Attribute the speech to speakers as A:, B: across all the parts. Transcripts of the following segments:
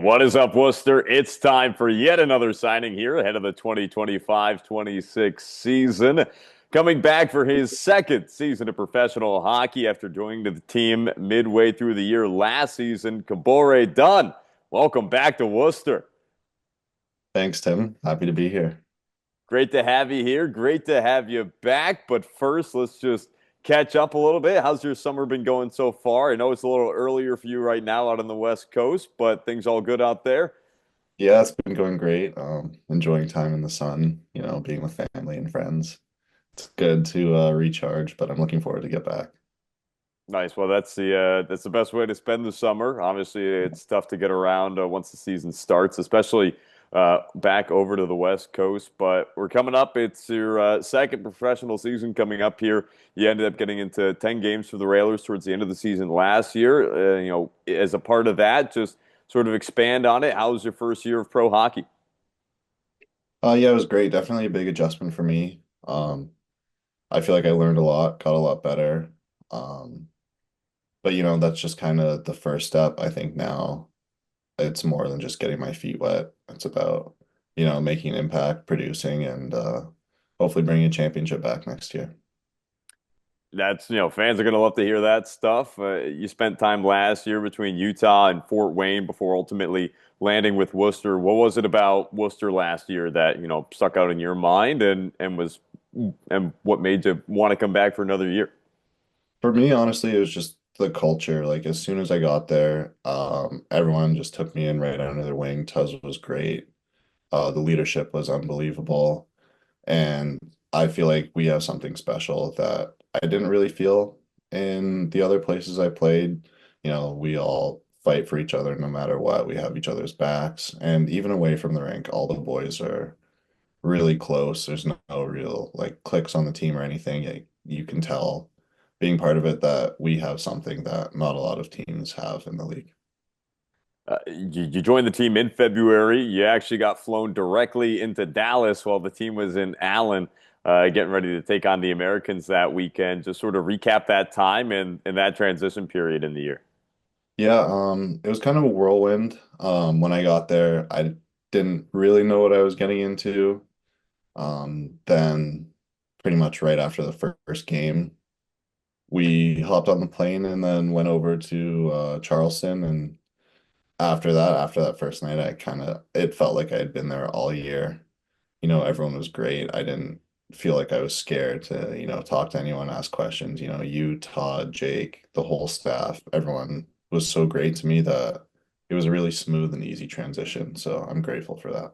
A: What is up, Worcester? It's time for yet another signing here ahead of the 2025-26 season. Coming back for his second season of professional hockey after joining the team midway through the year last season, Kabore Dunn. Welcome back to Worcester.
B: Thanks, Tim. Happy to be here.
A: Great to have you here. Great to have you back. But first, let's just catch up a little bit. How's your summer been going so far? I know it's a little earlier for you right now out on the West Coast, but things all good out there?
B: Yeah, it's been going great. Enjoying time in the sun, being with family and friends. It's good to recharge, but I'm looking forward to get back.
A: Nice. Well, that's the best way to spend the summer. Obviously, it's tough to get around once the season starts, especially back over to the West Coast. But we're coming up. It's your second professional season coming up here. You ended up getting into 10 games for the Railers towards the end of the season last year. As a part of that, just sort of expand on it. How was your first year of pro hockey?
B: Yeah, it was great. Definitely a big adjustment for me. I feel like I learned a lot, got a lot better. Um, but that's just kind of the first step. I think now it's more than just getting my feet wet. It's about, making an impact, producing, and hopefully bringing a championship back next year.
A: Fans are going to love to hear that stuff. You spent time last year between Utah and Fort Wayne before ultimately landing with Worcester. What was it about Worcester last year that, stuck out in your mind and what made you want to come back for another year?
B: For me, honestly, it was just the culture. Like as soon as I got there, everyone just took me in right under their wing. Tuz was great. The leadership was unbelievable. And I feel like we have something special that I didn't really feel in the other places I played. We all fight for each other no matter what. We have each other's backs. And even away from the rink, all the boys are really close. There's no real like clicks on the team or anything. You can tell being part of it that we have something that not a lot of teams have in the league.
A: You joined the team in February. You actually got flown directly into Dallas while the team was in Allen, getting ready to take on the Americans that weekend. Just sort of recap that time and that transition period in the year.
B: Yeah, it was kind of a whirlwind. When I got there, I didn't really know what I was getting into. Then pretty much right after the first game, we hopped on the plane and then went over to Charleston. And after that first night, it felt like I had been there all year. Everyone was great. I didn't feel like I was scared to, talk to anyone, ask questions. You, Todd, Jake, the whole staff, everyone was so great to me that it was a really smooth and easy transition. So I'm grateful for that.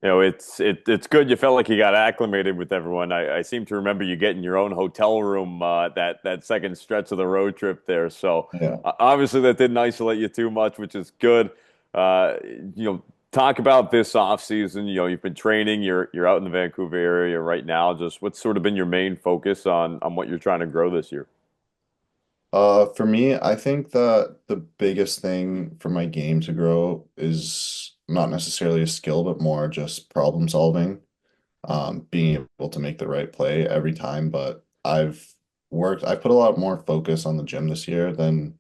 A: It's good. You felt like you got acclimated with everyone. I seem to remember you getting your own hotel room that second stretch of the road trip there. So
B: Yeah.
A: obviously that didn't isolate you too much, which is good. Uh, you know, talk about this off season. You've been training. You're out in the Vancouver area right now. Just what's sort of been your main focus on what you're trying to grow this year?
B: For me, I think that the biggest thing for my game to grow is not necessarily a skill, but more just problem solving, being able to make the right play every time. But I put a lot more focus on the gym this year than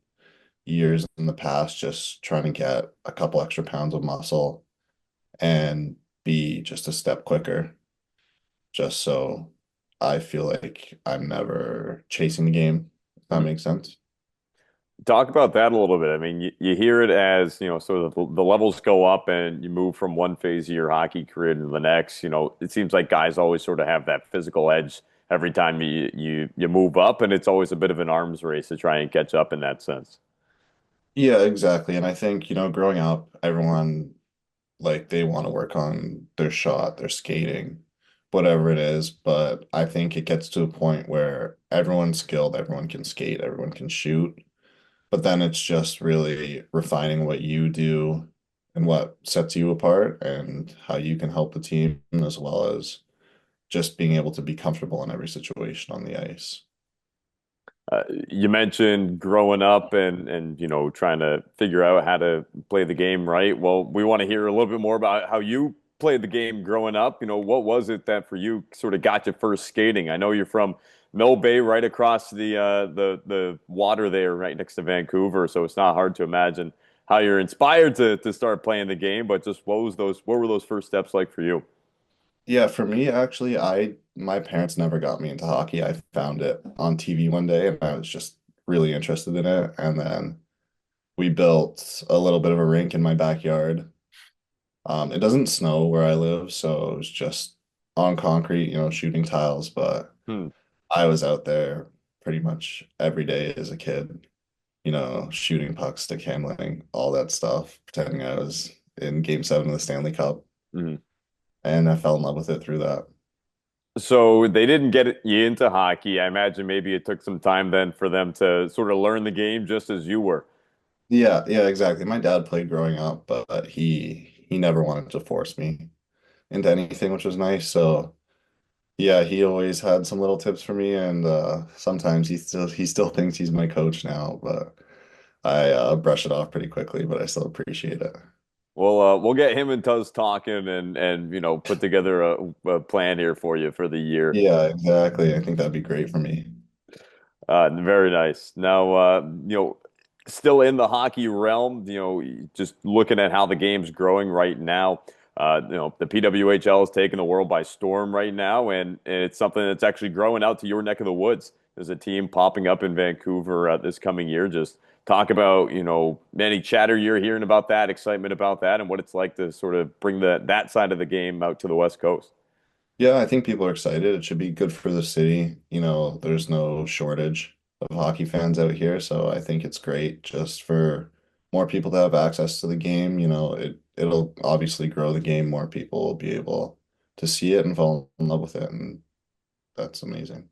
B: years in the past, just trying to get a couple extra pounds of muscle and be just a step quicker, just so I feel like I'm never chasing the game, if that
A: Mhm.
B: makes sense.
A: Talk about that a little bit. I mean, you hear it as, sort of the levels go up and you move from one phase of your hockey career to the next. It seems like guys always sort of have that physical edge every time you move up, and it's always a bit of an arms race to try and catch up in that sense.
B: Yeah, exactly. And I think, growing up, everyone like they want to work on their shot, their skating, whatever it is. But I think it gets to a point where everyone's skilled, everyone can skate, everyone can shoot. But then it's just really refining what you do and what sets you apart and how you can help the team, as well as just being able to be comfortable in every situation on the ice.
A: You mentioned growing up and trying to figure out how to play the game right. Well, we want to hear a little bit more about how you played the game growing up. What was it that for you sort of got you first skating? I know you're from Mill Bay, right across the water there, right next to Vancouver, so it's not hard to imagine how you're inspired to start playing the game, but just what were those first steps like for you?
B: Yeah, for me, actually, my parents never got me into hockey. I found it on TV one day and I was just really interested in it. And then we built a little bit of a rink in my backyard. It doesn't snow where I live, so it was just on concrete, shooting tiles, but
A: Hmm.
B: I was out there pretty much every day as a kid, shooting pucks, stick handling, all that stuff, pretending I was in Game 7 of the Stanley Cup.
A: Mhm.
B: And I fell in love with it through that.
A: So they didn't get you into hockey. I imagine maybe it took some time then for them to sort of learn the game just as you were.
B: Yeah, yeah, exactly. My dad played growing up, but he never wanted to force me into anything, which was nice. So yeah, he always had some little tips for me, and sometimes he still thinks he's my coach now, but I brush it off pretty quickly, but I still appreciate it.
A: We'll get him and Tuz talking and put together a plan here for you for the year.
B: Yeah, exactly. I think that'd be great for me.
A: Very nice. Now, still in the hockey realm, just looking at how the game's growing right now. The PWHL is taking the world by storm right now, and it's something that's actually growing out to your neck of the woods. There's a team popping up in Vancouver this coming year. Just talk about, any chatter you're hearing about that, excitement about that, and what it's like to sort of bring that side of the game out to the West Coast.
B: Yeah, I think people are excited. It should be good for the city. There's no shortage of hockey fans out here, so I think it's great just for more people to have access to the game. It'll obviously grow the game. More people will be able to see it and fall in love with it, and that's amazing.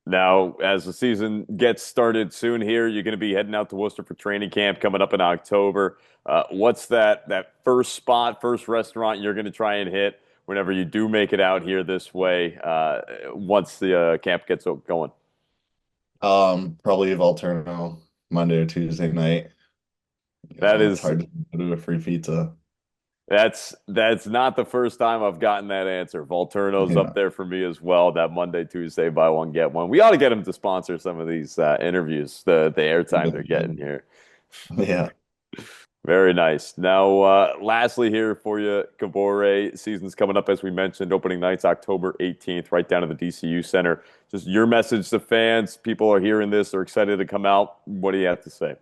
A: Now, as the season gets started soon here, you're going to be heading out to Worcester for training camp coming up in October. What's that first spot, first restaurant you're going to try and hit whenever you do make it out here this way once the camp gets going?
B: Probably Volturno Monday or Tuesday night.
A: That
B: It's
A: is
B: hard to do a free pizza.
A: that's not the first time I've gotten that answer. Volturno's up
B: Yeah,
A: there for me as well. That Monday, Tuesday, buy one get one. We ought to get them to sponsor some of these interviews. The airtime they're getting here.
B: yeah.
A: Very nice. Now, lastly, here for you, Kabore, season's coming up as we mentioned. Opening night's October 18th, right down to the DCU Center. Just your message to fans. People are hearing this, are excited to come out. What do you have to say?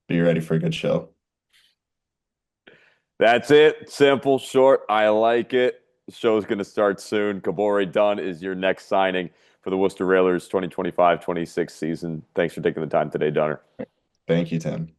B: Be ready for a good show.
A: That's it. Simple, short. I like it. The show's going to start soon. Kabore Dunn is your next signing for the Worcester Railers 2025-26 season. Thanks for taking the time today, Dunner.
B: Thank you, Tim.